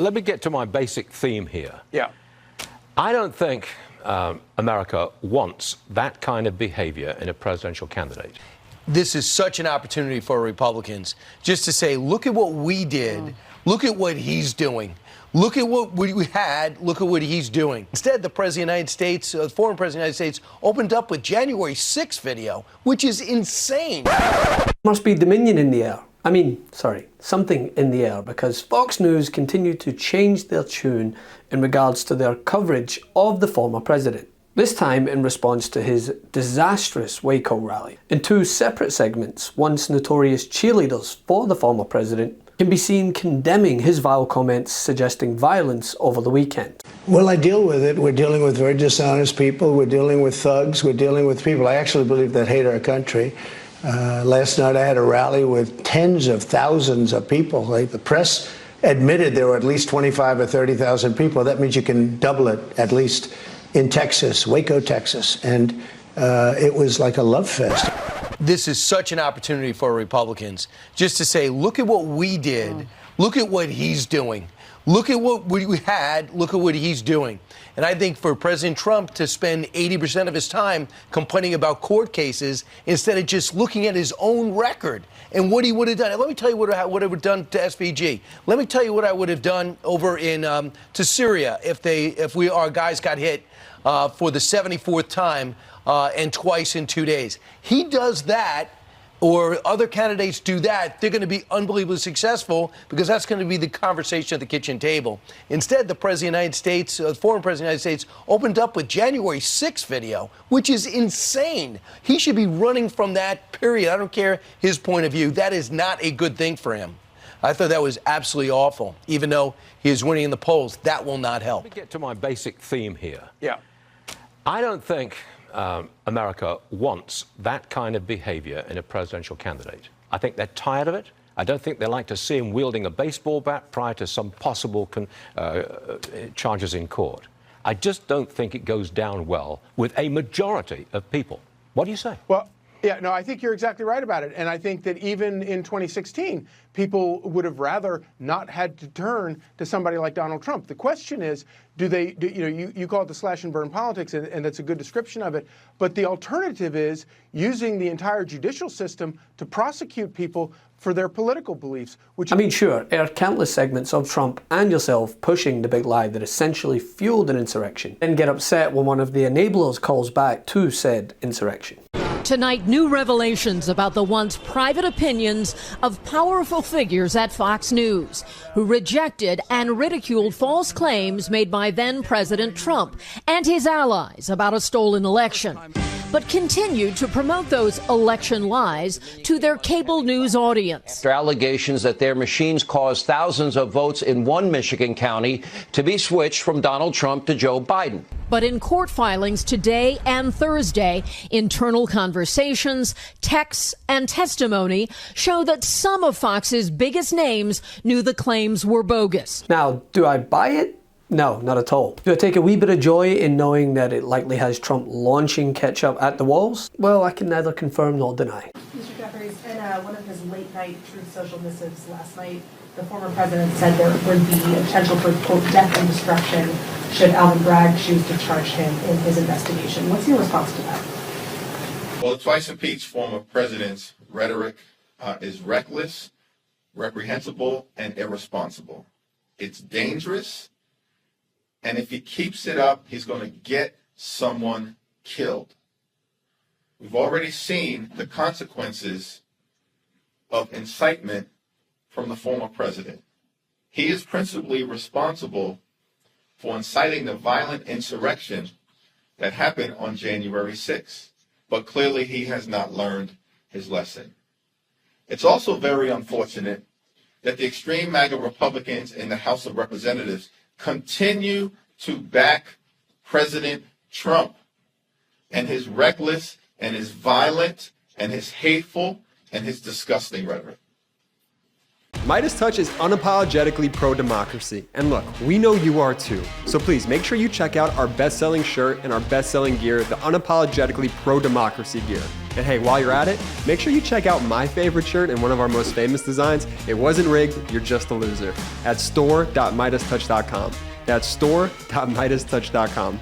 let me get to my basic theme here. Yeah. I don't think America wants that kind of behavior in a presidential candidate. This is such an opportunity for Republicans just to say, look at what we did. Look at what he's doing. Look at what we had. Look at what he's doing. Instead, the President of the United States, former President of the United States, opened up with January 6th video, which is insane. Must be Dominion in the air. Something in the air, because Fox News continued to change their tune in regards to their coverage of the former president. This time in response to his disastrous Waco rally. In two separate segments, once notorious cheerleaders for the former president can be seen condemning his vile comments suggesting violence over the weekend. Well, I deal with it. We're dealing with very dishonest people. We're dealing with thugs. We're dealing with people I actually believe that hate our country. Last night I had a rally with tens of thousands of people. The press admitted there were at least 25 or 30,000 people. That means you can double it at least in Texas, Waco, Texas. And it was like a love fest. This is such an opportunity for Republicans just to say, look at what we did. Look at what he's doing. Look at what we had. Look at what he's doing. And I think for President Trump to spend 80% of his time complaining about court cases instead of just looking at his own record and what he would have done. And let me tell you what I would have done to SVG. Let me tell you what I would have done over in to Syria if our guys got hit for the 74th time and twice in 2 days. He does that, or other candidates do that, they're going to be unbelievably successful because that's going to be the conversation at the kitchen table. Instead, the President of the United States, former President of the United States, opened up with January 6th video, which is insane. He should be running from that, period. I don't care his point of view. That is not a good thing for him. I thought that was absolutely awful. Even though he is winning in the polls, that will not help. Let me get to my basic theme here. Yeah. I don't think America wants that kind of behavior in a presidential candidate. I think they're tired of it. I don't think they like to see him wielding a baseball bat prior to some possible charges in court. I just don't think it goes down well with a majority of people. What do you say? Well, yeah, no, I think you're exactly right about it. And I think that even in 2016, people would have rather not had to turn to somebody like Donald Trump. The question is, you call it the slash and burn politics, and that's a good description of it. But the alternative is using the entire judicial system to prosecute people for their political beliefs. Sure, there are countless segments of Trump and yourself pushing the big lie that essentially fueled an insurrection, then get upset when one of the enablers calls back to said insurrection. Tonight, new revelations about the once private opinions of powerful figures at Fox News who rejected and ridiculed false claims made by then President Trump and his allies about a stolen election, but continued to promote those election lies to their cable news audience. After allegations that their machines caused thousands of votes in one Michigan county to be switched from Donald Trump to Joe Biden. But in court filings today and Thursday, internal conversations, texts, and testimony show that some of Fox's biggest names knew the claims were bogus. Now, do I buy it? No, not at all. Do I take a wee bit of joy in knowing that it likely has Trump launching ketchup at the walls? Well, I can neither confirm nor deny. Mr. Jeffries, in one of his late-night Truth Social missives last night, the former president said there would be a potential for, quote, death and destruction should Alvin Bragg choose to charge him in his investigation. What's your response to that? Well, the twice impeached former president's rhetoric is reckless, reprehensible, and irresponsible. It's dangerous, and if he keeps it up, he's going to get someone killed. We've already seen the consequences of incitement from the former president. He is principally responsible for inciting the violent insurrection that happened on January 6th. But clearly he has not learned his lesson. It's also very unfortunate that the extreme MAGA Republicans in the House of Representatives continue to back President Trump and his reckless and his violent and his hateful and his disgusting rhetoric. Midas Touch is unapologetically pro-democracy. And look, we know you are too. So please make sure you check out our best-selling shirt and our best-selling gear, the unapologetically pro-democracy gear. And hey, while you're at it, make sure you check out my favorite shirt and one of our most famous designs. It wasn't rigged, you're just a loser. At store.MeidasTouch.com. That's store.MeidasTouch.com.